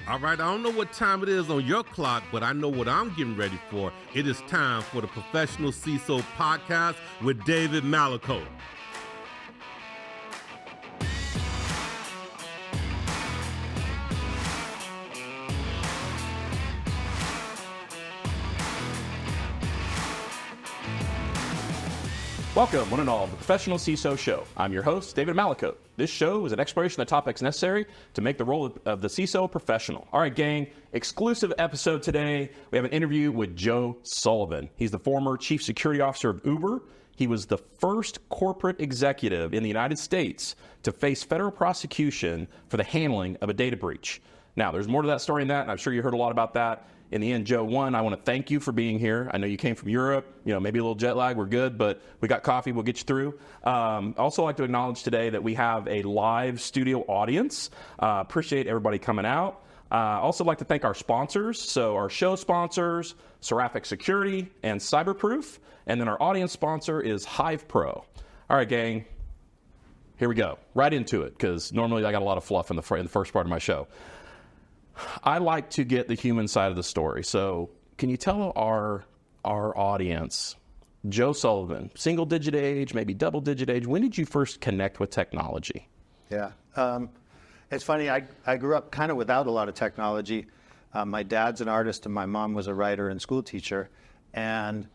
All right, I don't know what time it is on your clock, but I know what I'm getting ready for. It is time for the Professional CISO Podcast with David Malicoat. Welcome, one and all, to the Professional CISO Show. I'm your host, David Malicoat. This show is an exploration of the topics necessary to make the role of the CISO professional. All right, gang, exclusive episode today. We have an interview with Joe Sullivan. He's the former chief security officer of Uber. He was the first corporate executive in the United States to face federal prosecution for the handling of a data breach. Now, there's more to that story than that, and I'm sure you heard a lot about that. In the end, Joe, one, I want to thank you for being here. I know you came from Europe, maybe a little jet lag, we're good, but we got coffee, we'll get you through. Also like to acknowledge today that we have a live studio audience. Appreciate everybody coming out. Also like to thank our sponsors. So our show sponsors, Seraphic Security and Cyberproof, and then our audience sponsor is Hive Pro. All right, gang, here we go. Right into it, because normally I got a lot of fluff in the first part of my show. I like to get the human side of the story. So can you tell our audience, Joe Sullivan, single digit age, maybe double digit age, when did you first connect with technology? Yeah, it's funny, I grew up kind of without a lot of technology. My dad's an artist and my mom was a writer and school teacher. And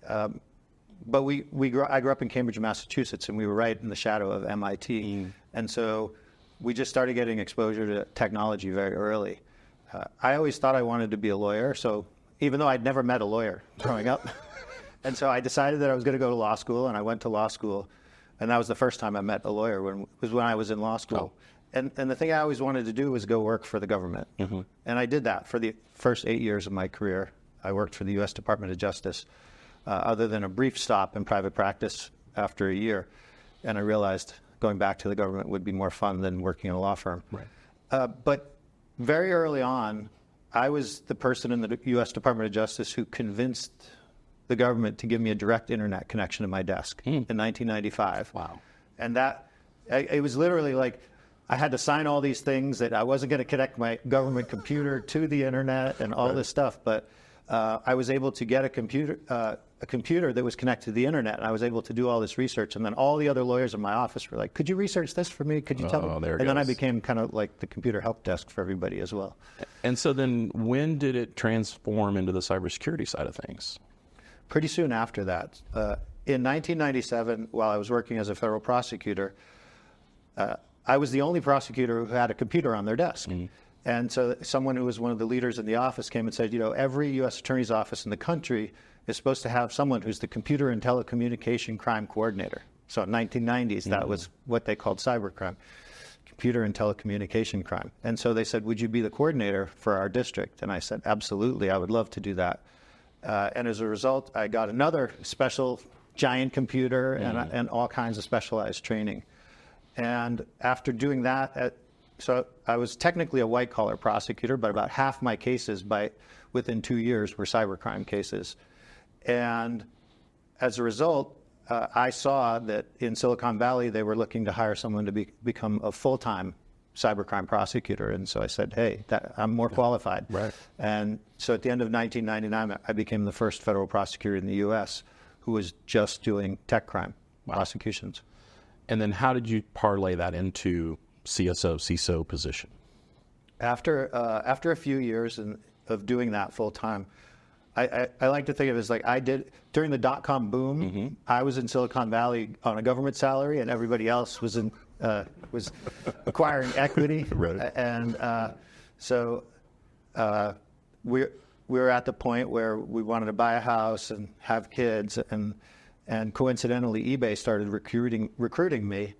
but I grew up in Cambridge, Massachusetts, and we were right in the shadow of MIT. And so we just started getting exposure to technology very early. I always thought I wanted to be a lawyer, so even though I'd never met a lawyer growing up. And so I decided that I was going to go to law school, and I went to law school. And that was the first time I met a lawyer, when I was in law school. Oh. And the thing I always wanted to do was go work for the government. Mm-hmm. And I did that for the first 8 years of my career. I worked for the U.S. Department of Justice, other than a brief stop in private practice after a year. And I realized going back to the government would be more fun than working in a law firm. Right. But very early on, I was the person in the U.S. Department of Justice who convinced the government to give me a direct internet connection to my desk in 1995. Wow. And it was literally like I had to sign all these things that I wasn't going to connect my government computer to the internet and all this stuff, but I was able to get a computer that was connected to the internet, and I was able to do all this research. And then all the other lawyers in my office were like, "Could you research this for me? Could you tell me?" And then I became kind of like the computer help desk for everybody as well. And so then, when did it transform into the cybersecurity side of things? Pretty soon after that, in 1997, while I was working as a federal prosecutor, I was the only prosecutor who had a computer on their desk. Mm-hmm. And so someone who was one of the leaders in the office came and said, every U.S. attorney's office in the country is supposed to have someone who's the computer and telecommunication crime coordinator. So in 1990s, that was what they called cybercrime, computer and telecommunication crime. And so they said, would you be the coordinator for our district? And I said, absolutely, I would love to do that. And as a result, I got another special giant computer and all kinds of specialized training. And after doing that, so I was technically a white-collar prosecutor, but about half my cases within 2 years were cybercrime cases. And as a result, I saw that in Silicon Valley, they were looking to hire someone to become a full-time cybercrime prosecutor. And so I said, hey, I'm more qualified. Right. And so at the end of 1999, I became the first federal prosecutor in the U.S. who was just doing tech crime prosecutions. And then how did you parlay that into CISO position? After a few years of doing that full time, I like to think of it as like I did during the dot-com boom. I was in Silicon Valley on a government salary, and everybody else was acquiring equity. Right. And so we were at the point where we wanted to buy a house and have kids, and coincidentally, eBay started recruiting me,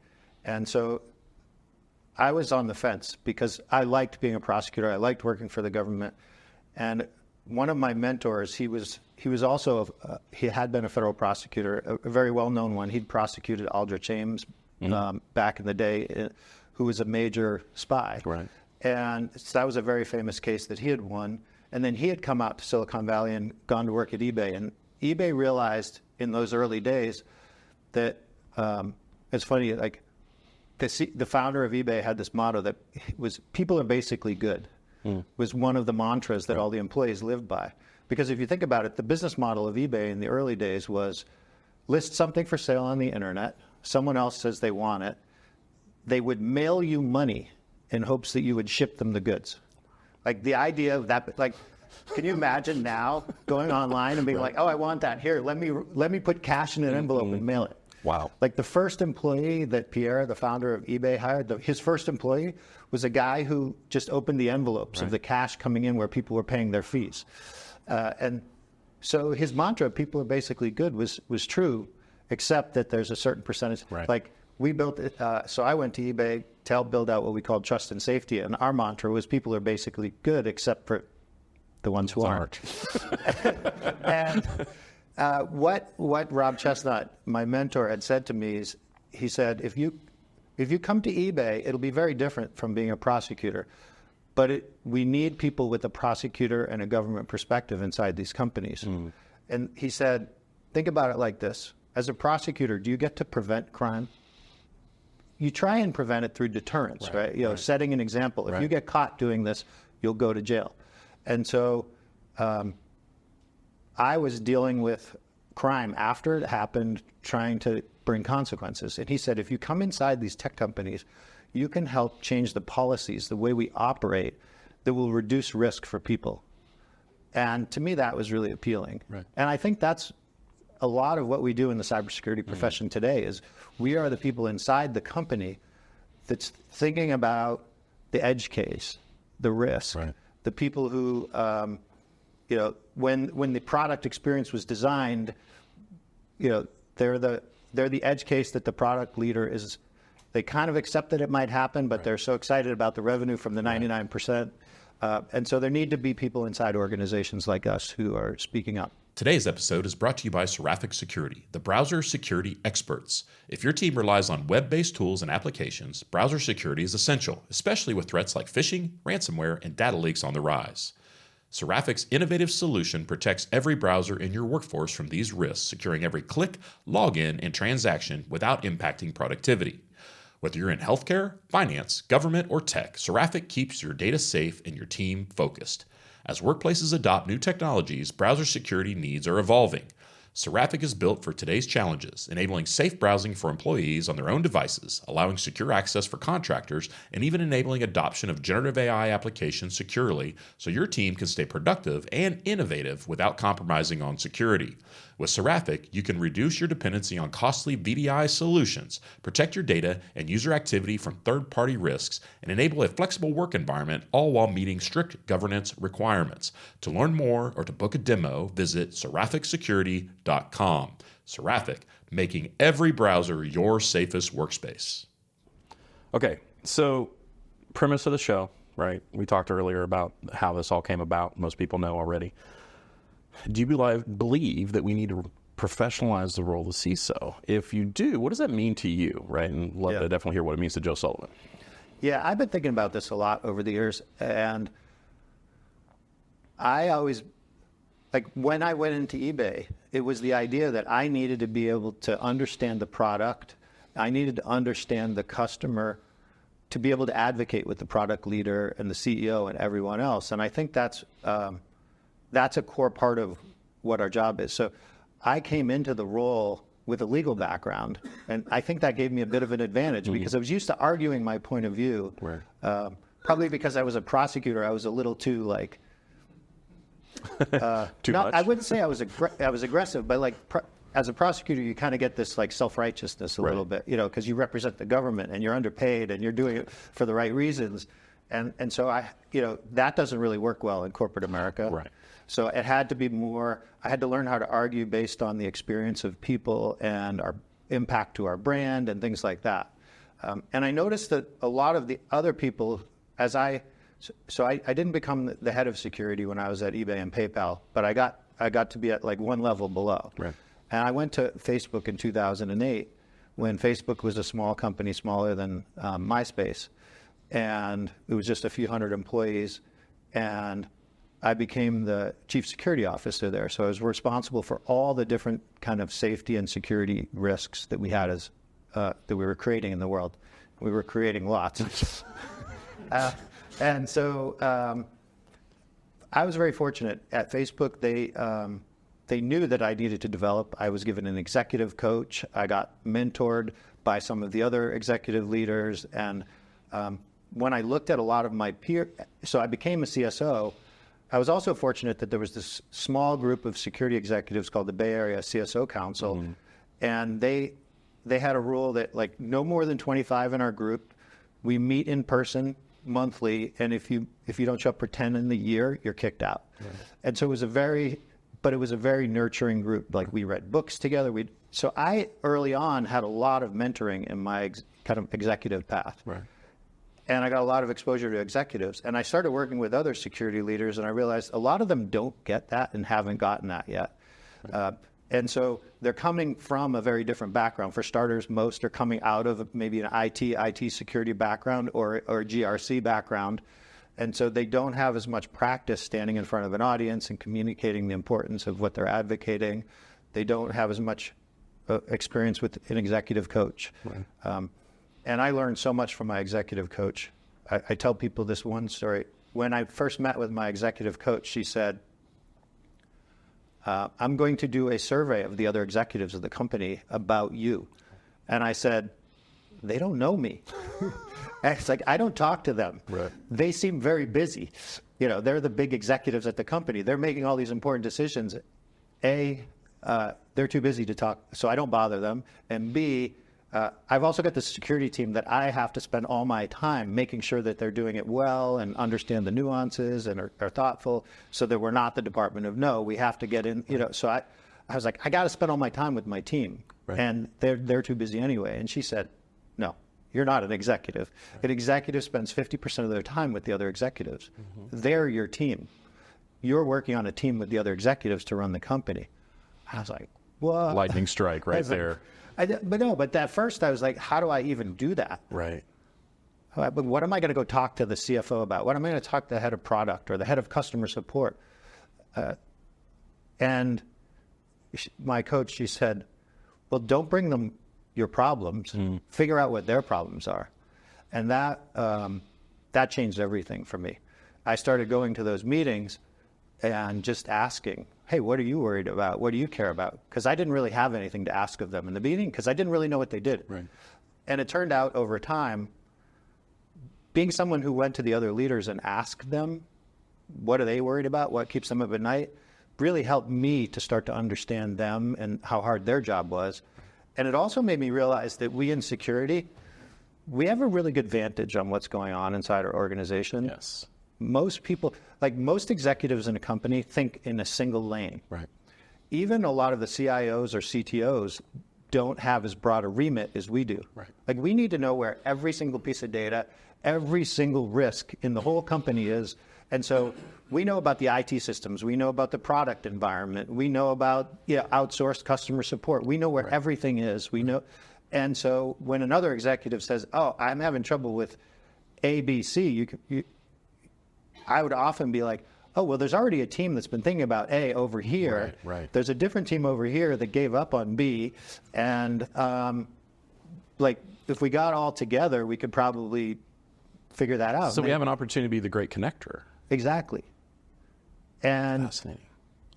and so I was on the fence because I liked being a prosecutor. I liked working for the government. And one of my mentors, he had been a federal prosecutor, a very well-known one. He'd prosecuted Aldrich Ames back in the day, who was a major spy. Right. And so that was a very famous case that he had won. And then he had come out to Silicon Valley and gone to work at eBay. And eBay realized in those early days that, it's funny, like, the founder of eBay had this motto that was, people are basically good. was one of the mantras that all the employees lived by. Because if you think about it, the business model of eBay in the early days was list something for sale on the internet, someone else says they want it, they would mail you money in hopes that you would ship them the goods. Like the idea of that, like, can you imagine now going online and being like, oh, I want that. Here, let me put cash in an envelope and mail it. Wow. Like the first employee that Pierre, the founder of eBay, hired, his first employee was a guy who just opened the envelopes of the cash coming in where people were paying their fees. And so his mantra, people are basically good, was true, except that there's a certain percentage. Right. Like we built it, so I went to eBay to help build out what we called trust and safety. And our mantra was people are basically good, except for the ones who aren't. And what Rob Chestnut, my mentor, had said to me is, he said, if you come to eBay, it'll be very different from being a prosecutor. But we need people with a prosecutor and a government perspective inside these companies. And he said, think about it like this. As a prosecutor, do you get to prevent crime? You try and prevent it through deterrence, right? You know, setting an example. If you get caught doing this, you'll go to jail. And so I was dealing with crime after it happened, trying to bring consequences. And he said, if you come inside these tech companies, you can help change the policies, the way we operate, that will reduce risk for people. And to me, that was really appealing. Right. And I think that's a lot of what we do in the cybersecurity profession today is we are the people inside the company that's thinking about the edge case, the risk, the people who, you know, when the product experience was designed, you know, they're the edge case that the product leader is. They kind of accept that it might happen, but they're so excited about the revenue from the 99%. And so there need to be people inside organizations like us who are speaking up. Today's episode is brought to you by Seraphic Security, the browser security experts. If your team relies on web-based tools and applications, browser security is essential, especially with threats like phishing, ransomware, and data leaks on the rise. Seraphic's innovative solution protects every browser in your workforce from these risks, securing every click, login, and transaction without impacting productivity. Whether you're in healthcare, finance, government, or tech, Seraphic keeps your data safe and your team focused. As workplaces adopt new technologies, browser security needs are evolving. Seraphic is built for today's challenges, enabling safe browsing for employees on their own devices, allowing secure access for contractors, and even enabling adoption of generative AI applications securely so your team can stay productive and innovative without compromising on security. With Seraphic, you can reduce your dependency on costly VDI solutions, protect your data and user activity from third-party risks, and enable a flexible work environment, all while meeting strict governance requirements. To learn more or to book a demo, visit seraphicsecurity.com. Seraphic, making every browser your safest workspace. Okay, so premise of the show, right? We talked earlier about how this all came about. Most people know already. Do you believe that we need to professionalize the role of CISO? If you do, what does that mean to you, right? And love to definitely hear what it means to Joe Sullivan. Yeah, I've been thinking about this a lot over the years, and I always, like when I went into eBay, it was the idea that I needed to be able to understand the product. I needed to understand the customer to be able to advocate with the product leader and the CEO and everyone else. And I think that's a core part of what our job is. So I came into the role with a legal background, and I think that gave me a bit of an advantage because I was used to arguing my point of view. Probably because I was a prosecutor, I was a little too like, too much? I wouldn't say I was aggressive, but like as a prosecutor, you kind of get this like self-righteousness a little bit, you know, because you represent the government and you're underpaid and you're doing it for the right reasons. And so that doesn't really work well in corporate America. Right. So it had to be more, I had to learn how to argue based on the experience of people and our impact to our brand and things like that. And I noticed that a lot of the other people, I didn't become the head of security when I was at eBay and PayPal, but I got to be at like one level below. Right. And I went to Facebook in 2008 when Facebook was a small company, smaller than MySpace. And it was just a few hundred employees. And I became the chief security officer there. So I was responsible for all the different kind of safety and security risks that we had that we were creating in the world. We were creating lots. And so I was very fortunate at Facebook. They knew that I needed to develop. I was given an executive coach. I got mentored by some of the other executive leaders. And when I looked at a lot of my peers, so I became a CSO. I was also fortunate that there was this small group of security executives called the Bay Area CSO Council. Mm-hmm. And they had a rule that like no more than 25 in our group. We meet in person monthly, and if you don't show up for 10 in the year, you're kicked out. Right. And so it was a very nurturing group. Like we read books together. So I early on had a lot of mentoring in my kind of executive path. Right. And I got a lot of exposure to executives. And I started working with other security leaders, and I realized a lot of them don't get that and haven't gotten that yet. Right. And so they're coming from a very different background. For starters, most are coming out of maybe an IT security background or a GRC background. And so they don't have as much practice standing in front of an audience and communicating the importance of what they're advocating. They don't have as much experience with an executive coach. Right. And I learned so much from my executive coach. I tell people this one story. When I first met with my executive coach, she said, I'm going to do a survey of the other executives of the company about you. And I said, they don't know me. It's like, I don't talk to them. Right. They seem very busy. You know, they're the big executives at the company. They're making all these important decisions. A, they're too busy to talk, so I don't bother them. And B, I've also got the security team that I have to spend all my time making sure that they're doing it well and understand the nuances and are thoughtful, so that we're not the department of no. We have to get in, you know. So I was like, I got to spend all my time with my team, right. And they're too busy anyway. And she said, no, you're not an executive. Right. An executive spends 50% of their time with the other executives. Mm-hmm. They're your team. You're working on a team with the other executives to run the company. I was like, what? Lightning strike right there. But at first I was like, how do I even do that? Right. But what am I going to go talk to the CFO about? What am I going to talk to the head of product or the head of customer support? And my coach, she said, well, don't bring them your problems. Figure out what their problems are. And that changed everything for me. I started going to those meetings and just asking, hey, what are you worried about? What do you care about? Because I didn't really have anything to ask of them in the beginning because I didn't really know what they did. Right. And it turned out over time, being someone who went to the other leaders and asked them, what are they worried about? What keeps them up at night? Really helped me to start to understand them and how hard their job was. And it also made me realize that we in security, we have a really good vantage on what's going on inside our organization. Yes. Most people, like most executives in a company, think in a single lane. Right. Even a lot of the CIOs or CTOs don't have as broad a remit as we do. Right. Like we need to know where every single piece of data, every single risk in the whole company is. And so we know about the IT systems. We know about the product environment. We know about outsourced customer support. We know where everything is. We know. And so when another executive says, oh, I'm having trouble with ABC, I would often be like, oh, well, there's already a team that's been thinking about A over here. Right. There's a different team over here that gave up on B. And like, if we got all together, we could probably figure that out. So we have an opportunity to be the great connector. Exactly. And fascinating.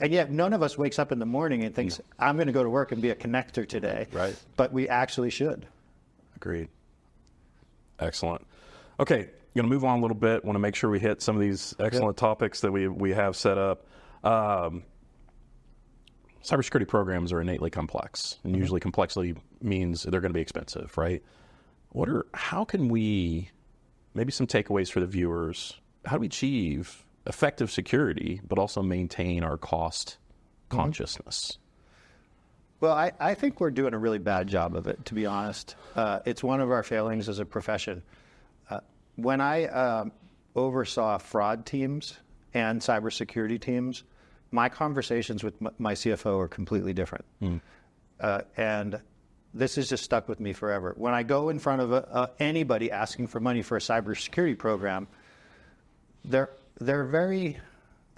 And yet none of us wakes up in the morning and thinks, I'm going to go to work and be a connector today. Right. But we actually should. Agreed. Excellent. Okay. Going to move on a little bit. Want to make sure we hit some of these excellent topics that we have set up. Cybersecurity programs are innately complex, and usually complexity means they're going to be expensive, right? How can we, maybe some takeaways for the viewers, how do we achieve effective security, but also maintain our cost consciousness? Well, I think we're doing a really bad job of it, to be honest. It's one of our failings as a profession. When I oversaw fraud teams and cybersecurity teams, my conversations with my CFO are completely different. And this has just stuck with me forever. When I go in front of anybody asking for money for a cybersecurity program, they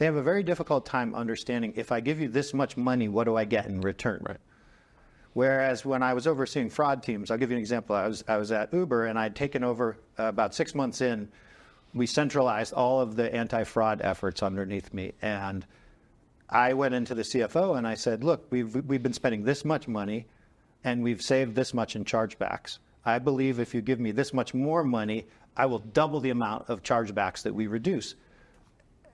have a very difficult time understanding, if I give you this much money, what do I get in return? Right. Whereas when I was overseeing fraud teams, I'll give you an example. I was at Uber, and I'd taken over about 6 months in we centralized all of the anti-fraud efforts underneath me. And I went into the CFO and I said, look, we've been spending this much money and we've saved this much in chargebacks. I believe if you give me this much more money, I will double the amount of chargebacks that we reduce.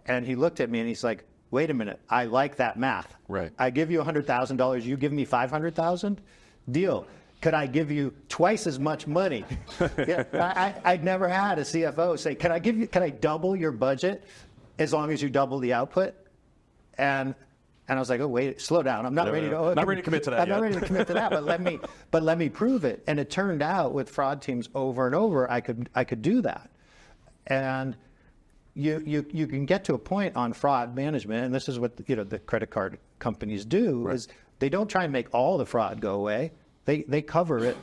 And he looked at me and he's like, wait a minute, I like that math. Right. I give you $100,000, you give me $500,000? Deal. Could I give you twice as much money? Yeah, I'd never had a CFO say, can I double your budget as long as you double the output? And I was like, oh, wait, slow down. I'm not ready to not ready to commit to that I'm yet. not ready to commit to that, but let me prove it. And it turned out with fraud teams over and over, I could do that. And you can get to a point on fraud management, and this is what the credit card companies do, is they don't try and make all the fraud go away. They cover it,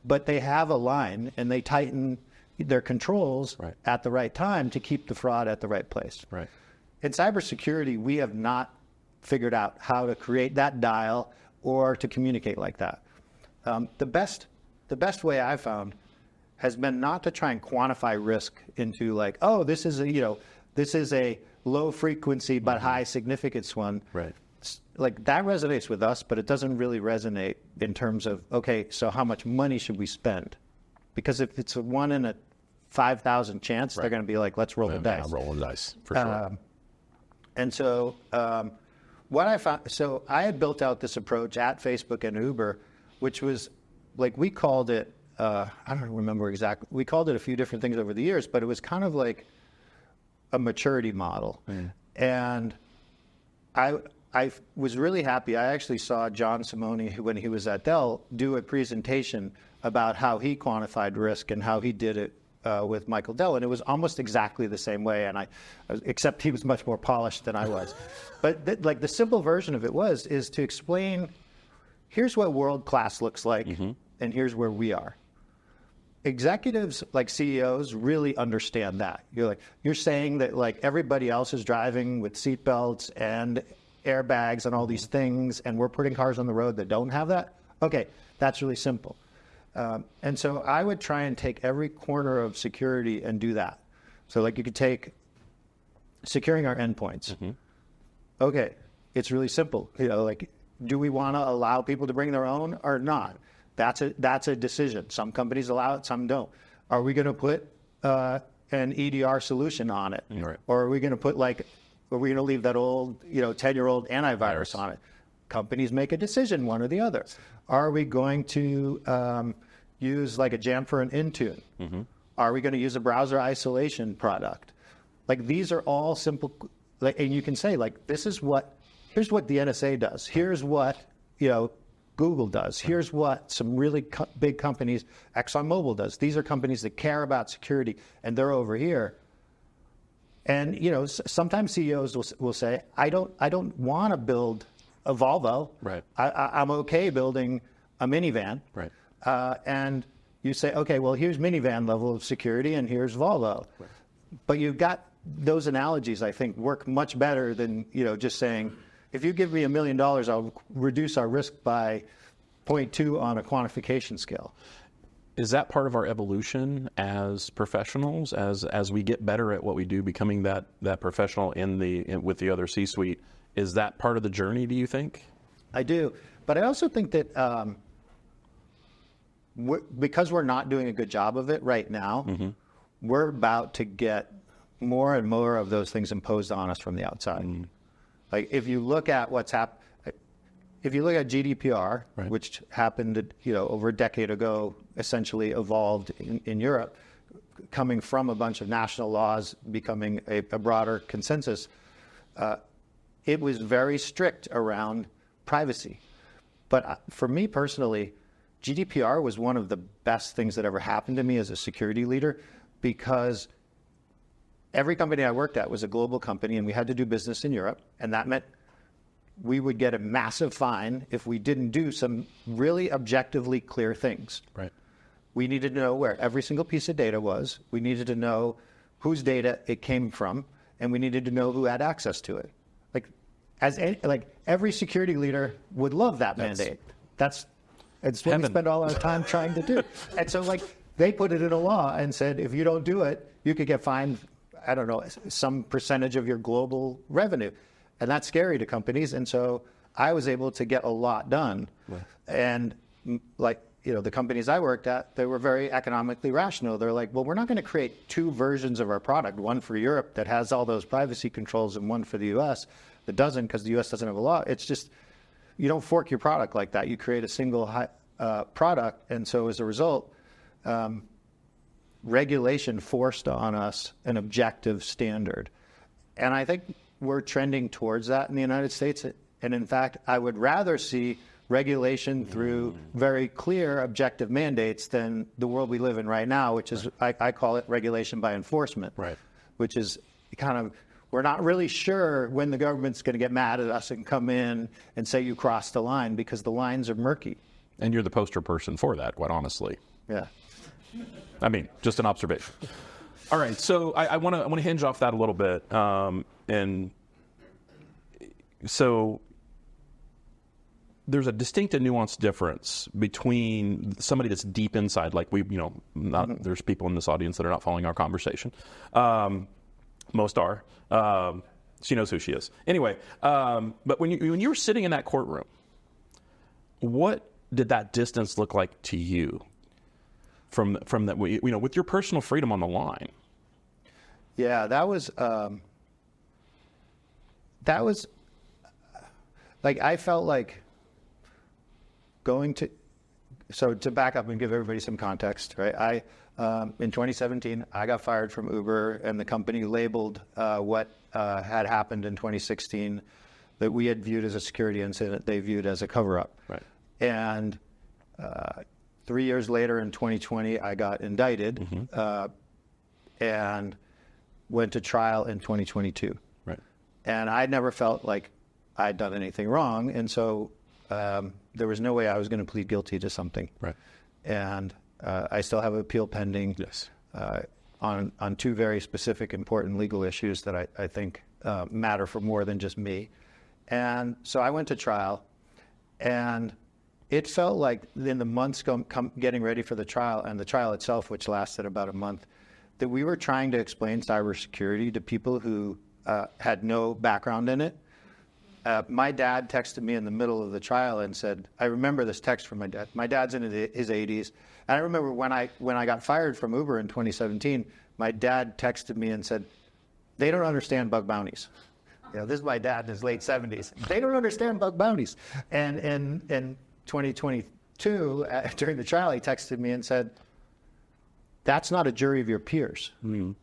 but they have a line and they tighten their controls at the right time to keep the fraud at the right place. Right. In cybersecurity, we have not figured out how to create that dial or to communicate like that. The best way I found has been not to try and quantify risk into like, oh, this is a low frequency but high significance one. Right. Like that resonates with us, but it doesn't really resonate in terms of, okay, so how much money should we spend? Because if it's a 1 in a 5,000 chance, they're going to be like, let's roll the dice. Yeah, roll the dice, for sure. And so what I found, so I had built out this approach at Facebook and Uber, which was like, we called it, I don't remember exactly, we called it a few different things over the years, but it was kind of like a maturity model. And I was really happy. I actually saw John Simone, when he was at Dell, do a presentation about how he quantified risk and how he did it with Michael Dell, and it was almost exactly the same way. And except he was much more polished than I was. But the simple version of it is to explain, here's what world class looks like, and here's where we are. Executives like CEOs really understand that. You're saying that like everybody else is driving with seatbelts and airbags and all these things, and we're putting cars on the road that don't have that? Okay, that's really simple. And so I would try and take every corner of security and do that. So like you could take securing our endpoints. Okay, it's really simple. Like, do we want to allow people to bring their own or not? That's a decision. Some companies allow it, some don't. Are we going to put an EDR solution on it? Right. Or are we going to put are we going to leave that old 10-year-old antivirus on it? Companies make a decision, one or the other. Are we going to use like a Jamfer and Intune? Are we going to use a browser isolation product? Like these are all simple, and you can say like, here's what the NSA does. Here's what Google does. Here's what some really big companies, ExxonMobil does. These are companies that care about security, and they're over here. And sometimes CEOs will say, I don't want to build a Volvo. Right. I'm okay building a minivan. Right. And you say, okay, well, here's minivan level of security, and here's Volvo. Right. But you've got those analogies, I think, work much better than just saying, if you give me $1 million, I'll reduce our risk by 0.2 on a quantification scale. Is that part of our evolution as professionals, as we get better at what we do, becoming that professional with the other C-suite? Is that part of the journey, do you think? I do. But I also think that because we're not doing a good job of it right now, we're about to get more and more of those things imposed on us from the outside. Like if you look at what's happened, if you look at GDPR, which happened over a decade ago, essentially evolved in Europe, coming from a bunch of national laws, becoming a broader consensus, it was very strict around privacy. But for me personally, GDPR was one of the best things that ever happened to me as a security leader, because every company I worked at was a global company, and we had to do business in Europe, and that meant we would get a massive fine if we didn't do some really objectively clear things. Right. We needed to know where every single piece of data was. We needed to know whose data it came from, and we needed to know who had access to it. Like every security leader would love that mandate. It's what we spend all our time trying to do. And so they put it in a law and said, if you don't do it, you could get fined, I don't know, some percentage of your global revenue. And that's scary to companies. And so I was able to get a lot done. Right. And like, the companies I worked at, they were very economically rational. They're like, well, we're not going to create two versions of our product, one for Europe that has all those privacy controls and one for the US that doesn't, because the US doesn't have a law. It's just, you don't fork your product like that. You create a single product. And so as a result, regulation forced on us an objective standard. And I think we're trending towards that in the United States. And in fact, I would rather see regulation through very clear objective mandates than the world we live in right now, which is, I call it regulation by enforcement, right? Which is kind of, we're not really sure when the government's going to get mad at us and come in and say you crossed the line, because the lines are murky. And you're the poster person for that, quite honestly. Yeah. I mean, just an observation. All right, so I want to hinge off that a little bit, and so there's a distinct and nuanced difference between somebody that's deep inside, like there's people in this audience that are not following our conversation. Most are. She knows who she is. Anyway, but when you were sitting in that courtroom, what did that distance look like to you from that? With your personal freedom on the line. Yeah, that was like, I felt like so to back up and give everybody some context, right? In 2017, I got fired from Uber, and the company labeled what had happened in 2016 that we had viewed as a security incident, they viewed as a cover-up. Right. And 3 years later, in 2020, I got indicted and went to trial in 2022. Right. And I never felt like I'd done anything wrong, and so there was no way I was going to plead guilty to something. Right. And I still have an appeal pending. Yes. On two very specific, important legal issues that I think matter for more than just me. And so I went to trial, and it felt like in the months getting ready for the trial, and the trial itself, which lasted about a month, that we were trying to explain cybersecurity to people who had no background in it. My dad texted me in the middle of the trial and said, I remember this text from my dad. My dad's in his 80s. And I remember when I got fired from Uber in 2017, my dad texted me and said, they don't understand bug bounties. This is my dad in his late 70s. They don't understand bug bounties. And in 2022, during the trial, he texted me and said, that's not a jury of your peers. Mm.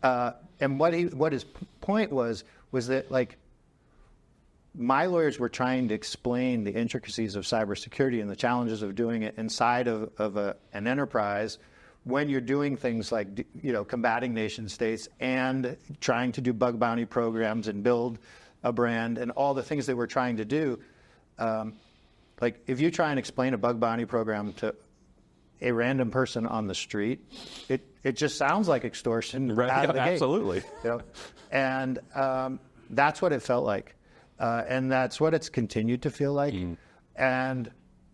And what his point was that, like, my lawyers were trying to explain the intricacies of cybersecurity and the challenges of doing it inside of an enterprise when you're doing things like, combating nation states and trying to do bug bounty programs and build a brand and all the things that we're trying to do. Like, if you try and explain a bug bounty program to a random person on the street, it just sounds like extortion right out of the gate. Absolutely. And that's what it felt like. And that's what it's continued to feel like. Mm. And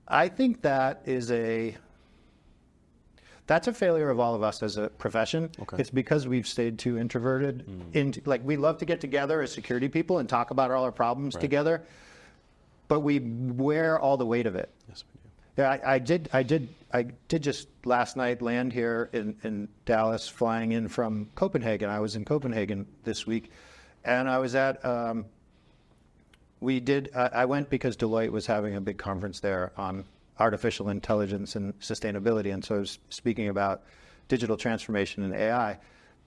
I think that's a failure of all of us as a profession. Okay. It's because we've stayed too introverted. Mm. We love to get together as security people and talk about all our problems together, but we wear all the weight of it. Yes, we do. Yeah, I did just last night land here in Dallas, flying in from Copenhagen. I was in Copenhagen this week, and I was at I went because Deloitte was having a big conference there on artificial intelligence and sustainability, and so I was speaking about digital transformation and AI.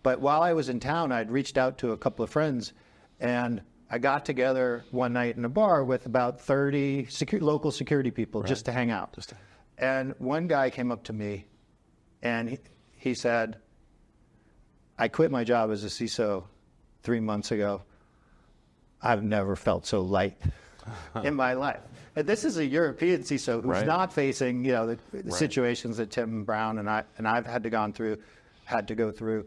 But while I was in town, I'd reached out to a couple of friends, and I got together one night in a bar with about 30 local security people just to hang out. And one guy came up to me, and he said, I quit my job as a CISO 3 months ago. I've never felt so light in my life. And this is a European CISO who's not facing, the situations that Tim Brown and I've had to go through.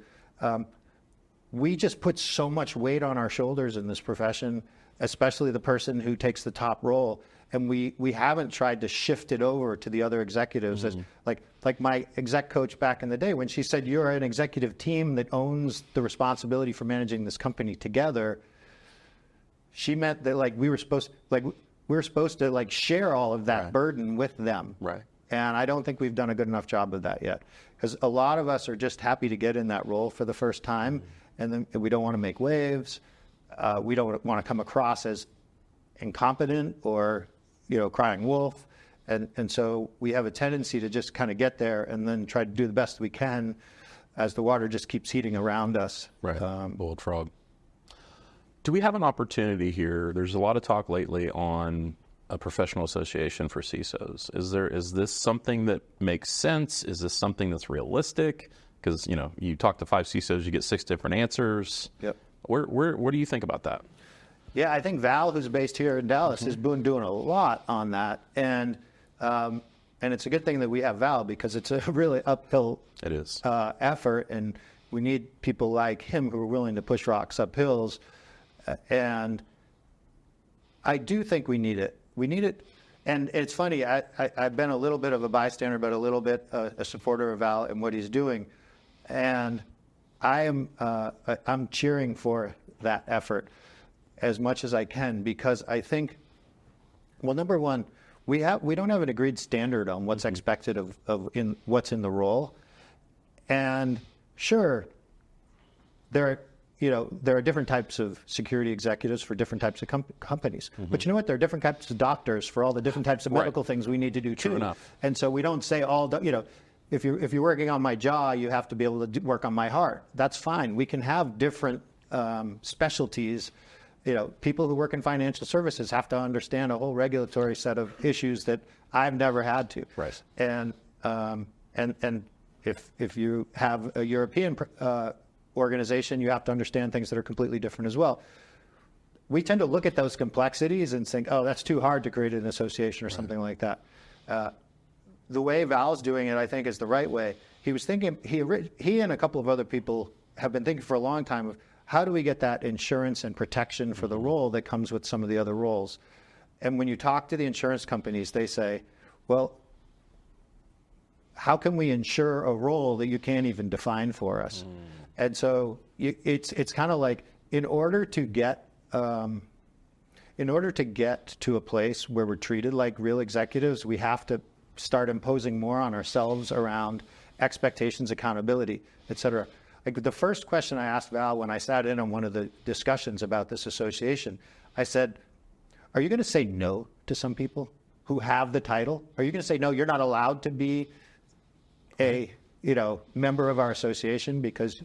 we just put so much weight on our shoulders in this profession, especially the person who takes the top role. And we haven't tried to shift it over to the other executives. As like my exec coach back in the day, when she said, you're an executive team that owns the responsibility for managing this company together, she meant that we were supposed to share all of that burden with them. Right. And I don't think we've done a good enough job of that yet. Because a lot of us are just happy to get in that role for the first time, and then we don't want to make waves. We don't want to come across as incompetent or crying wolf. And so we have a tendency to just kind of get there and then try to do the best we can as the water just keeps heating around us. Right. Boiled frog. Do we have an opportunity here? There's a lot of talk lately on a professional association for CISOs. Is this something that makes sense? Is this something that's realistic? Because, you talk to 5 CISOs, you get 6 different answers. Yep. What do you think about that? Yeah, I think Val, who's based here in Dallas, has been doing a lot on that. And it's a good thing that we have Val, because it's a really uphill effort. And we need people like him who are willing to push rocks up hills. And I do think we need it. We need it. And it's funny, I've been a little bit of a bystander, but a little bit a supporter of Val and what he's doing. And I'm cheering for that effort as much as I can, because I think, well, number one, we don't have an agreed standard on what's expected of what's in the role. And sure, there are different types of security executives for different types of companies. But you know what? There are different types of doctors for all the different types of medical things we need to do too. True enough. And so we don't say if you're working on my jaw, you have to be able to work on my heart. That's fine. We can have different specialties. People who work in financial services have to understand a whole regulatory set of issues that I've never had to. Right. And if you have a European organization, you have to understand things that are completely different as well. We tend to look at those complexities and think, oh, that's too hard to create an association or something like that. The way Val's doing it, I think, is the right way. He was thinking, he and a couple of other people have been thinking for a long time of, how do we get that insurance and protection for the role that comes with some of the other roles? And when you talk to the insurance companies, they say, well, how can we insure a role that you can't even define for us? And so it's kind of like, in order to get to a place where we're treated like real executives, we have to start imposing more on ourselves around expectations, accountability, et cetera. Like the first question I asked Val when I sat in on one of the discussions about this association, I said, are you going to say no to some people who have the title? Are you going to say, no, you're not allowed to be a member of our association because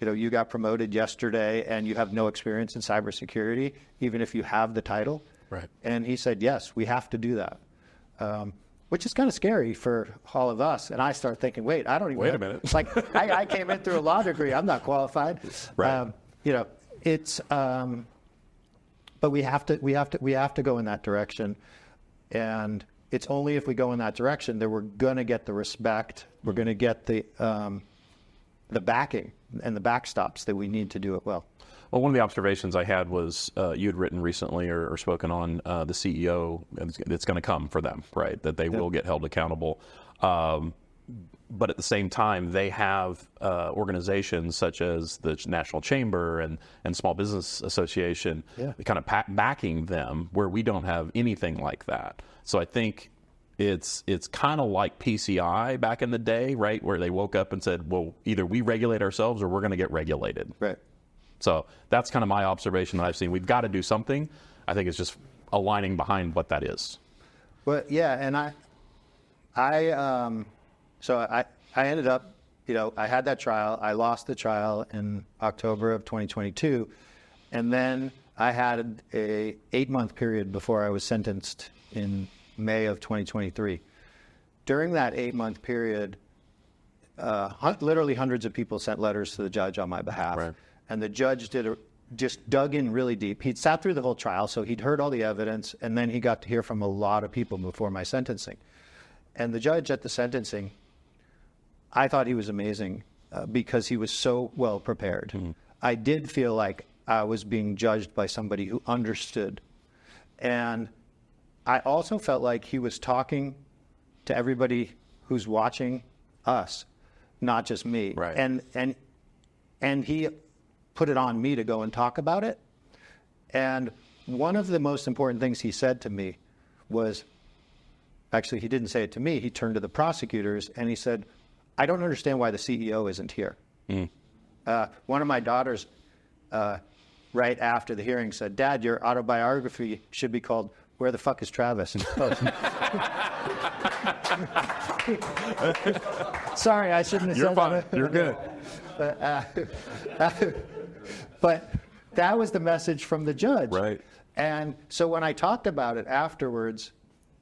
you got promoted yesterday and you have no experience in cybersecurity, even if you have the title? Right. And he said, yes, we have to do that. Which is kind of scary for all of us. And I start thinking, wait a minute. It's like, I came in through a law degree. I'm not qualified. Right. But we have to go in that direction. And it's only if we go in that direction that we're going to get the respect. We're going to get the backing and the backstops that we need to do it well. Well, one of the observations I had was you had written recently or spoken on the CEO that's going to come for them, right? That they will get held accountable. But at the same time, they have organizations such as the National Chamber and Small Business Association kind of backing them, where we don't have anything like that. So I think it's kind of like PCI back in the day, right? Where they woke up and said, well, either we regulate ourselves or we're going to get regulated. Right. So that's kind of my observation that I've seen. We've got to do something. I think it's just aligning behind what that is. Well, yeah, and I ended up, I had that trial. I lost the trial in October of 2022, and then I had a 8-month period before I was sentenced in May of 2023. During that 8-month period, literally hundreds of people sent letters to the judge on my behalf. Right. And the judge just dug in really deep. He'd sat through the whole trial, so he'd heard all the evidence, and then he got to hear from a lot of people before my sentencing. And the judge at the sentencing, I thought he was amazing because he was so well prepared. I did feel like I was being judged by somebody who understood. And I also felt like he was talking to everybody who's watching us, not just me. Right. And he put it on me to go and talk about it. And one of the most important things he said to me was, actually, he didn't say it to me. He turned to the prosecutors and he said, I don't understand why the CEO isn't here. One of my daughters, right after the hearing, said, Dad, your autobiography should be called Where the Fuck is Travis? Sorry, I shouldn't have You're said fine. that. You're good. But that was the message from the judge. Right. And so when I talked about it afterwards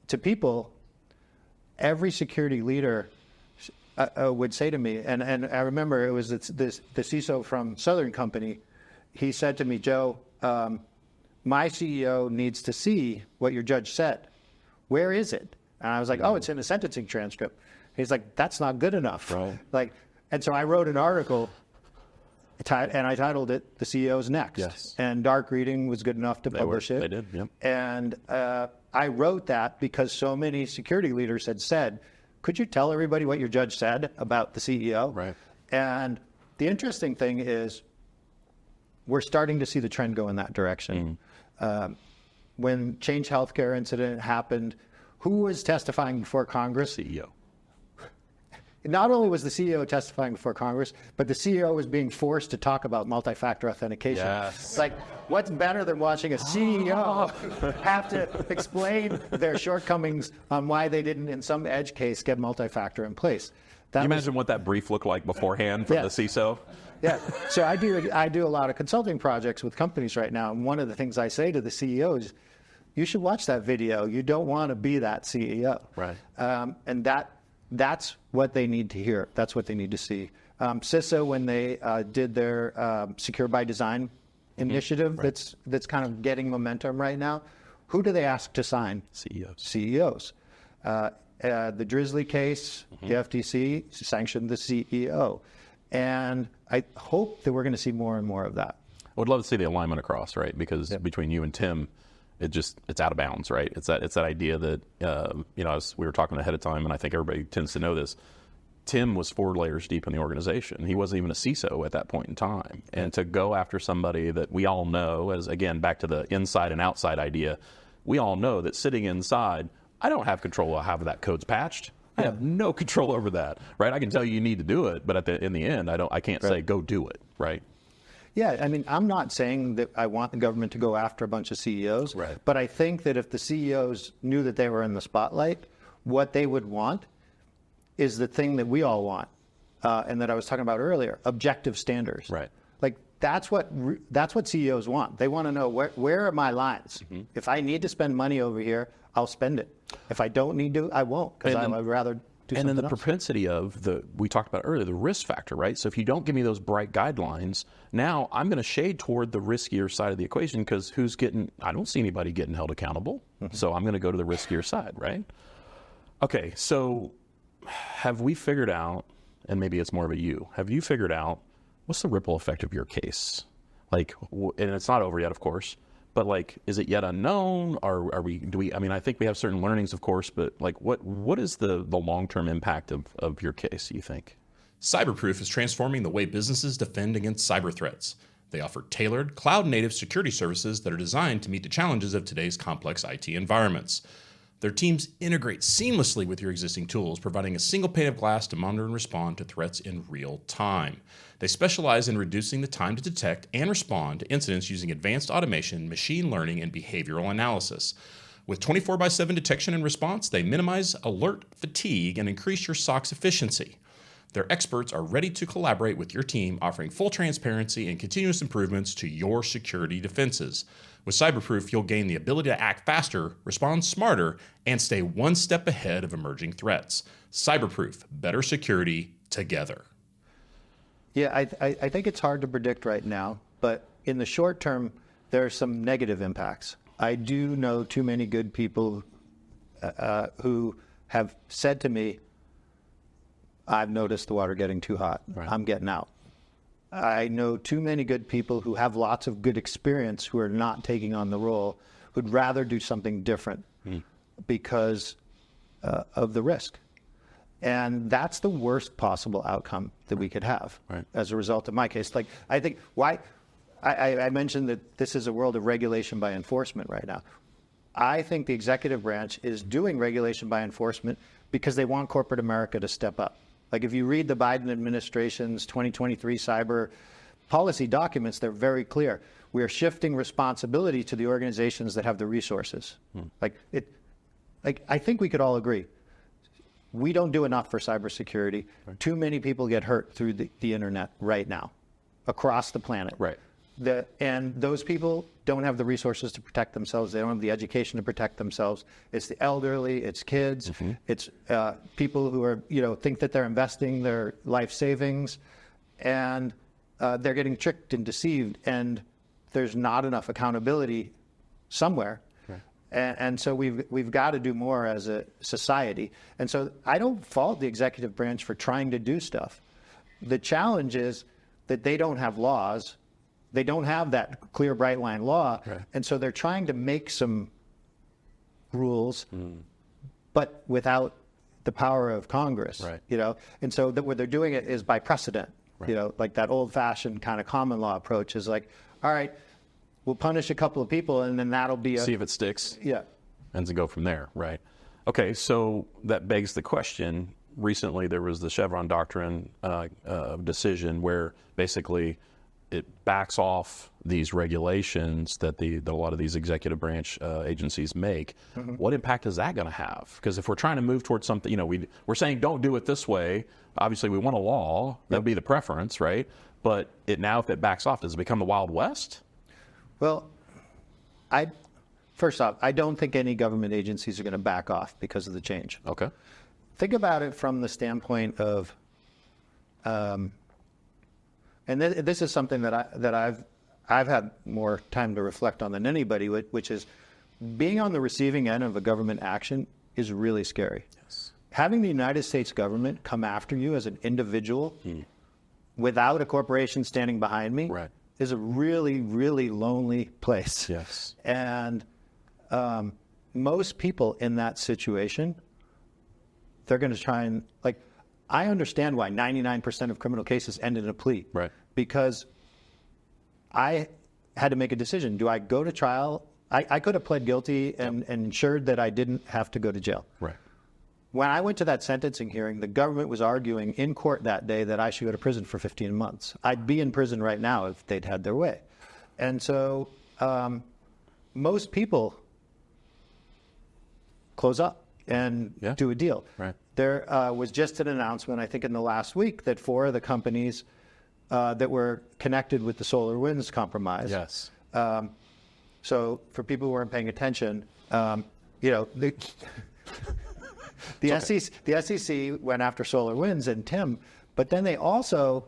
to people, every security leader would say to me, and I remember it was the CISO from Southern Company, he said to me, Joe, my CEO needs to see what your judge said. Where is it? And I was like, oh, it's in the sentencing transcript. He's like, that's not good enough. Right. And so I wrote an article, and I titled it, The CEO's Next. Yes. And Dark Reading was good enough to publish it. They did, yep. And I wrote that because so many security leaders had said, could you tell everybody what your judge said about the CEO? Right. And the interesting thing is we're starting to see the trend go in that direction. When Change Healthcare incident happened, who was testifying before Congress? CEO. Not only was the CEO testifying before Congress, but the CEO was being forced to talk about multi-factor authentication. Yes. Like, what's better than watching a CEO have to explain their shortcomings on why they didn't, in some edge case, get multi-factor in place? Can you imagine what that brief looked like beforehand from the CISO? Yeah. So I do a lot of consulting projects with companies right now, and one of the things I say to the CEOs, you should watch that video. You don't want to be that CEO. Right. And that's what they need to hear. That's what they need to see. CISO, when they did their Secure by Design initiative, that's kind of getting momentum right now, who do they ask to sign? CEOs. The Drizzly case, the FTC sanctioned the CEO. And I hope that we're going to see more and more of that. I would love to see the alignment across, right? Because between you and Tim, it's out of bounds, right? It's that idea that, as we were talking ahead of time, and I think everybody tends to know this, Tim was 4 layers deep in the organization. He wasn't even a CISO at that point in time. And to go after somebody that we all know, as again, back to the inside and outside idea, we all know that sitting inside, I don't have control of how that code's patched. I have no control over that, right? I can tell you need to do it, but in the end, I can't say go do it, right? Yeah, I mean, I'm not saying that I want the government to go after a bunch of CEOs, but I think that if the CEOs knew that they were in the spotlight, what they would want is the thing that we all want, and that I was talking about earlier, objective standards. Right. Like that's what CEOs want. They want to know where are my lines. If I need to spend money over here, I'll spend it. If I don't need to, I won't, because I would rather do something And then the else. propensity of we talked about earlier, the risk factor, right? So if you don't give me those bright guidelines, now I'm going to shade toward the riskier side of the equation because I don't see anybody getting held accountable. So I'm going to go to the riskier side, right? Okay, so have we figured out, and maybe it's more of have you figured out what's the ripple effect of your case? Like, and it's not over yet, of course, but like, is it yet unknown? Or I think we have certain learnings, of course, but like, what is the long-term impact of your case, you think? Cyberproof is transforming the way businesses defend against cyber threats. They offer tailored, cloud-native security services that are designed to meet the challenges of today's complex IT environments. Their teams integrate seamlessly with your existing tools, providing a single pane of glass to monitor and respond to threats in real time. They specialize in reducing the time to detect and respond to incidents using advanced automation, machine learning, and behavioral analysis. With 24/7 detection and response, they minimize alert fatigue and increase your SOC's efficiency. Their experts are ready to collaborate with your team, offering full transparency and continuous improvements to your security defenses. With Cyberproof, you'll gain the ability to act faster, respond smarter, and stay one step ahead of emerging threats. Cyberproof, better security together. Yeah, I think it's hard to predict right now, but in the short term, there are some negative impacts. I do know too many good people who have said to me, I've noticed the water getting too hot. Right. I'm getting out. I know too many good people who have lots of good experience who are not taking on the role, who'd rather do something different because of the risk. And that's the worst possible outcome that we could have as a result of my case. Like, I think I mentioned that this is a world of regulation by enforcement right now. I think the executive branch is doing regulation by enforcement because they want corporate America to step up. Like, if you read the Biden administration's 2023 cyber policy documents, they're very clear. We are shifting responsibility to the organizations that have the resources. I think we could all agree. We don't do enough for cybersecurity. Too many people get hurt through the internet right now, across the planet. And those people don't have the resources to protect themselves. They don't have the education to protect themselves. It's the elderly, it's kids, it's people who are, think that they're investing their life savings, and they're getting tricked and deceived, and there's not enough accountability somewhere. And so we've got to do more as a society. And so I don't fault the executive branch for trying to do stuff. The challenge is that they don't have laws. They don't have that clear, bright line law. And so they're trying to make some rules, but without the power of Congress, And so what they're doing it is by precedent, like that old fashioned kind of common law approach is like, all right, we'll punish a couple of people and then that'll be see if it sticks. And to go from there, Okay, so that begs the question. Recently, there was the Chevron doctrine decision where basically it backs off these regulations that a lot of these executive branch agencies make. What impact is that going to have? Because if we're trying to move towards something, we're saying don't do it this way. Obviously, we want a law. That would be the preference, right? But if it backs off, does it become the Wild West? Well, first off, I don't think any government agencies are going to back off because of the change. Okay. Think about it from the standpoint of, and this is something that I've had more time to reflect on than anybody, which is being on the receiving end of a government action is really scary. Yes. Having the United States government come after you as an individual without a corporation standing behind me is a really, really lonely place. Yes. And most people in that situation, they're going to try and, I understand why 99% of criminal cases end in a plea. Because I had to make a decision. Do I go to trial? I could have pled guilty and ensured that I didn't have to go to jail. When I went to that sentencing hearing, the government was arguing in court that day that I should go to prison for 15 months. I'd be in prison right now if they'd had their way. And so most people close up and do a deal. There was just an announcement, I think in the last week, that 4 of the companies that were connected with the SolarWinds compromise. So for people who weren't paying attention, the SEC went after SolarWinds and Tim, but then they also,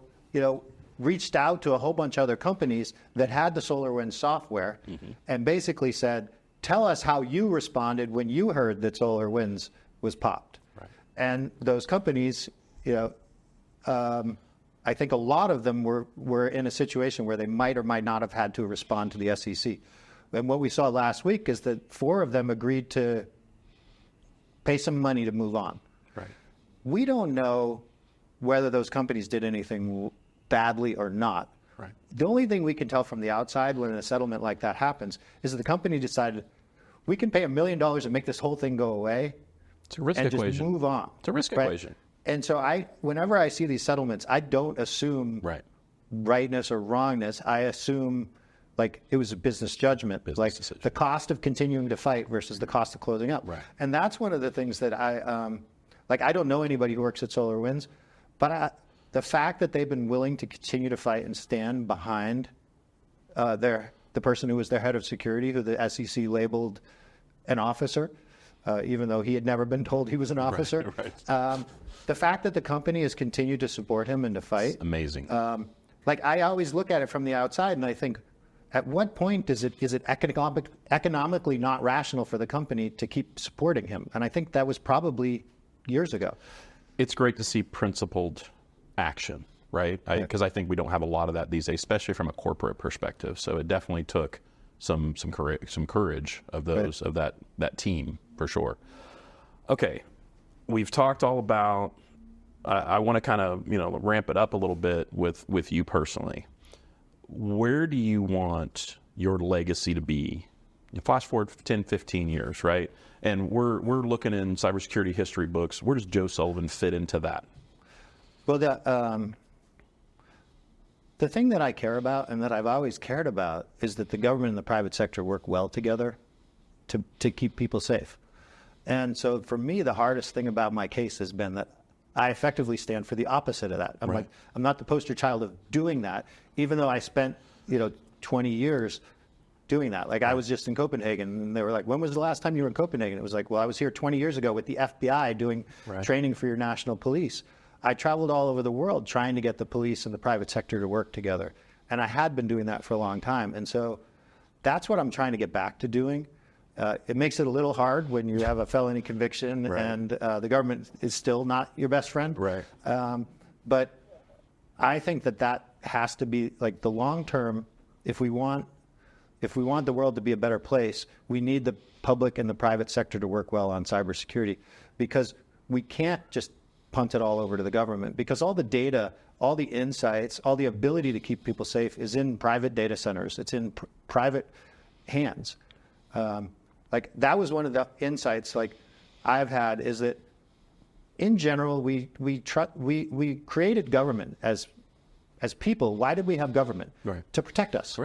reached out to a whole bunch of other companies that had the SolarWinds software and basically said, tell us how you responded when you heard that SolarWinds was popped. And those companies, I think a lot of them were in a situation where they might or might not have had to respond to the SEC. And what we saw last week is that 4 of them agreed to pay some money to move on. We don't know whether those companies did anything badly or not. The only thing we can tell from the outside when a settlement like that happens is that the company decided we can pay $1 million and make this whole thing go away. It's a risk and equation. Just move on. It's a risk equation. And so whenever I see these settlements, I don't assume rightness or wrongness. I assume it was a business judgment, decision. The cost of continuing to fight versus the cost of closing up. And that's one of the things that I don't know anybody who works at SolarWinds, but the fact that they've been willing to continue to fight and stand behind the person who was their head of security, who the SEC labeled an officer, even though he had never been told he was an officer. The fact that the company has continued to support him and to fight. It's amazing. I always look at it from the outside and I think, at what point is it economically not rational for the company to keep supporting him? And I think that was probably years ago. It's great to see principled action right? Because I think we don't have a lot of that these days, especially from a corporate perspective. So it definitely took some courage of those of that team for sure. Okay, we've talked all about. I want to kind of ramp it up a little bit with you personally. Where do you want your legacy to be? Flash forward 10, 15 years, right? And we're looking in cybersecurity history books. Where does Joe Sullivan fit into that? Well, the thing that I care about and that I've always cared about is that the government and the private sector work well together to keep people safe. And so for me, the hardest thing about my case has been that I effectively stand for the opposite of that. I'm not the poster child of doing that, even though I spent 20 years doing that. Like I was just in Copenhagen, and they were like, "When was the last time you were in Copenhagen?" It was like, "Well, I was here 20 years ago with the FBI doing training for your national police." I traveled all over the world trying to get the police and the private sector to work together, and I had been doing that for a long time. And so that's what I'm trying to get back to doing. It makes it a little hard when you have a felony conviction and the government is still not your best friend. Right. But I think that has to be like the long term. If we want the world to be a better place, we need the public and the private sector to work well on cybersecurity, because we can't just punt it all over to the government, because all the data, all the insights, all the ability to keep people safe is in private data centers. It's in private hands. Like that was one of the insights like I've had, is that in general we created government as people. Why did we have government? To protect us.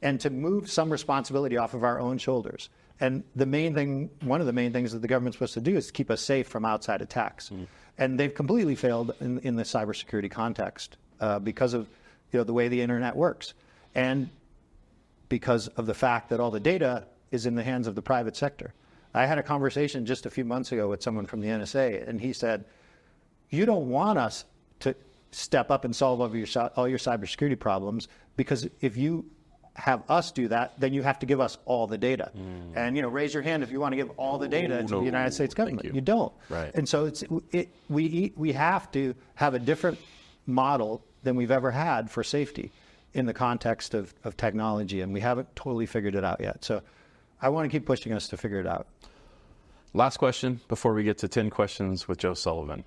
And to move some responsibility off of our own shoulders. And one of the main things that the government's supposed to do is to keep us safe from outside attacks. And they've completely failed in the cybersecurity context because of the way the internet works, and because of the fact that all the data is in the hands of the private sector. I had a conversation just a few months ago with someone from the NSA, and he said, "You don't want us to step up and solve all your cybersecurity problems, because if you have us do that, then you have to give us all the data. And raise your hand if you want to give all the data to the United States government. You don't. And so we have to have a different model than we've ever had for safety in the context of technology, and we haven't totally figured it out yet. So I want to keep pushing us to figure it out." Last question before we get to 10 questions with Joe Sullivan.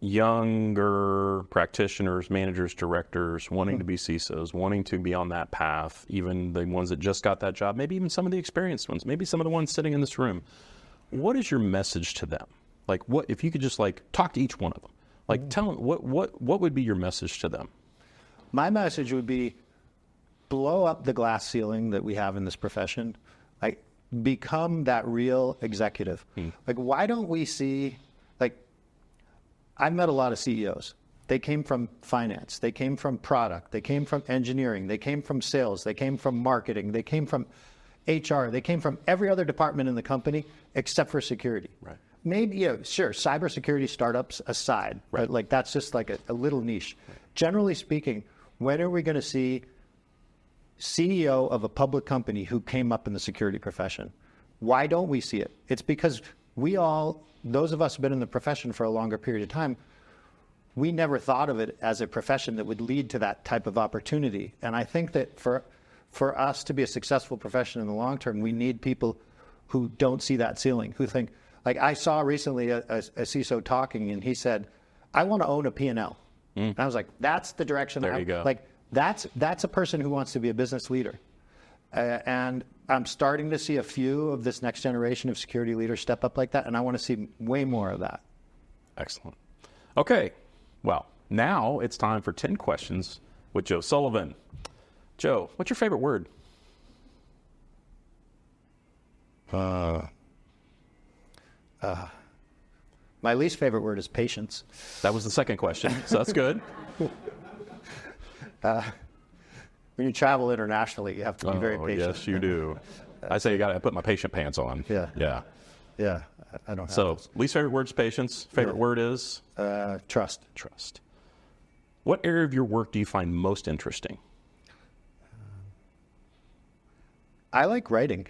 Younger practitioners, managers, directors wanting to be CISOs, wanting to be on that path, even the ones that just got that job, maybe even some of the experienced ones, maybe some of the ones sitting in this room. What is your message to them? Like, what if you could just talk to each one of them? Like, tell them what would be your message to them? My message would be, blow up the glass ceiling that we have in this profession. Like, become that real executive. Like, why don't we see, I've met a lot of CEOs. They came from finance. They came from product. They came from engineering. They came from sales. They came from marketing. They came from HR. They came from every other department in the company except for security. Maybe, sure, cybersecurity startups aside, but that's just a little niche. Generally speaking, when are we going to see CEO of a public company who came up in the security profession? Why don't we see it? It's because those of us who've been in the profession for a longer period of time, we never thought of it as a profession that would lead to that type of opportunity. And I think that for us to be a successful profession in the long term, we need people who don't see that ceiling, who think, I saw recently a CISO talking, and he said, "I want to own a P&L." And I was like, that's the direction. There you go. That's a person who wants to be a business leader. And I'm starting to see a few of this next generation of security leaders step up like that, and I want to see way more of that. Excellent. Okay, well, now it's time for 10 questions with Joe Sullivan. Joe, what's your favorite word? My least favorite word is patience. That was the second question, so that's good. When you travel internationally, you have to be very patient. Yes, you do. I say you got to put my patient pants on. Yeah. I don't have So, those. least favorite word is patience. Favorite word is? Trust. Trust. What area of your work do you find most interesting? I like writing.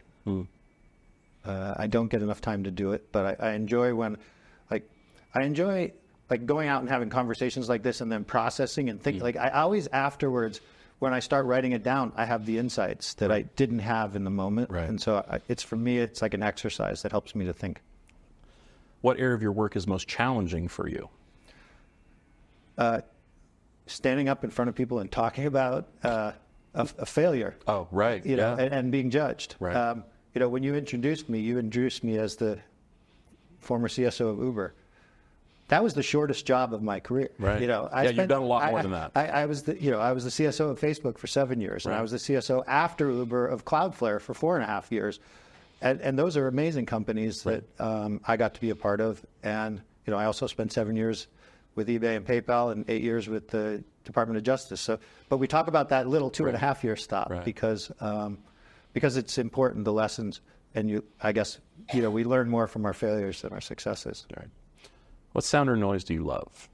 I don't get enough time to do it, but I enjoy like going out and having conversations like this and then processing and thinking, like I always afterwards, when I start writing it down, I have the insights that I didn't have in the moment. Right. And so it's, for me, it's like an exercise that helps me to think. What area of your work is most challenging for you? Standing up in front of people and talking about a failure. Oh, right. You know, and being judged. Right. You know, when you introduced me as the former CSO of Uber. That was the shortest job of my career. Right. You know, you've done a lot more than that. I was the CSO of Facebook for 7 years, and I was the CSO after Uber of Cloudflare for 4.5 years, and those are amazing companies that I got to be a part of. And you know, I also spent 7 years with eBay and PayPal, and 8 years with the Department of Justice. So, but we talk about that little 2.5 year stop because it's important, the lessons, and I guess we learn more from our failures than our successes. Right. What sound or noise do you love?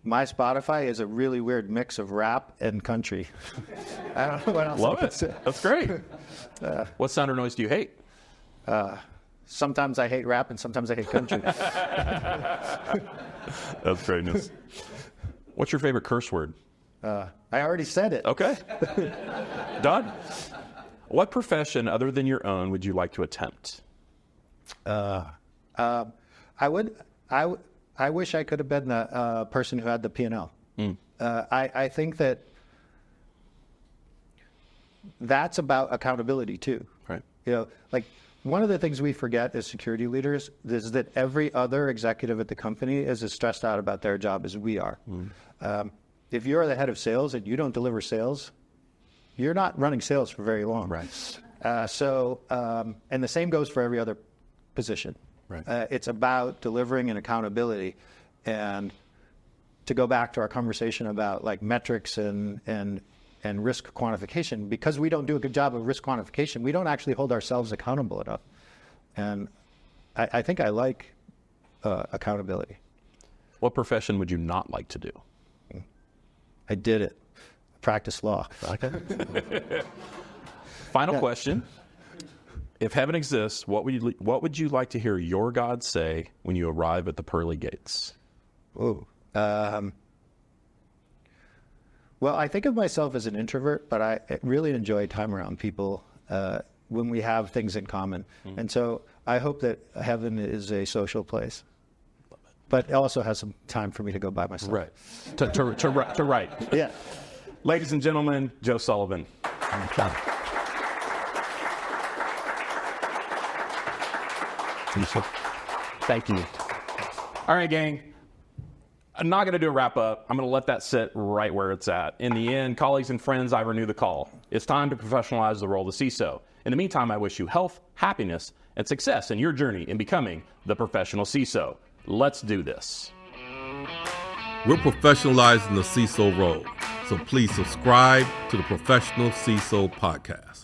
My Spotify is a really weird mix of rap and country. I don't know what else. Love it. That's great. What sound or noise do you hate? Sometimes I hate rap and sometimes I hate country. That's great news. What's your favorite curse word? I already said it. Okay. Done. What profession other than your own would you like to attempt? I wish I could have been the person who had the P&L. I think that's about accountability too. Right. You know, like one of the things we forget as security leaders is that every other executive at the company is as stressed out about their job as we are. If you're the head of sales and you don't deliver sales, you're not running sales for very long. Right. And the same goes for every other position. Right. It's about delivering and accountability. And to go back to our conversation about like metrics and risk quantification, because we don't do a good job of risk quantification, we don't actually hold ourselves accountable enough. And I think I like accountability. What profession would you not like to do? I did it. Practice law. Okay. Final question. If heaven exists, what would you like to hear your God say when you arrive at the pearly gates? Well, I think of myself as an introvert, but I really enjoy time around people when we have things in common. And so I hope that heaven is a social place, but it also has some time for me to go by myself. Right. To write. Yeah. Ladies and gentlemen, Joe Sullivan. Thank you. All right, gang. I'm not going to do a wrap up. I'm going to let that sit right where it's at. In the end, colleagues and friends, I renew the call. It's time to professionalize the role of the CISO. In the meantime, I wish you health, happiness, and success in your journey in becoming the professional CISO. Let's do this. We're professionalizing the CISO role, so please subscribe to the Professional CISO podcast.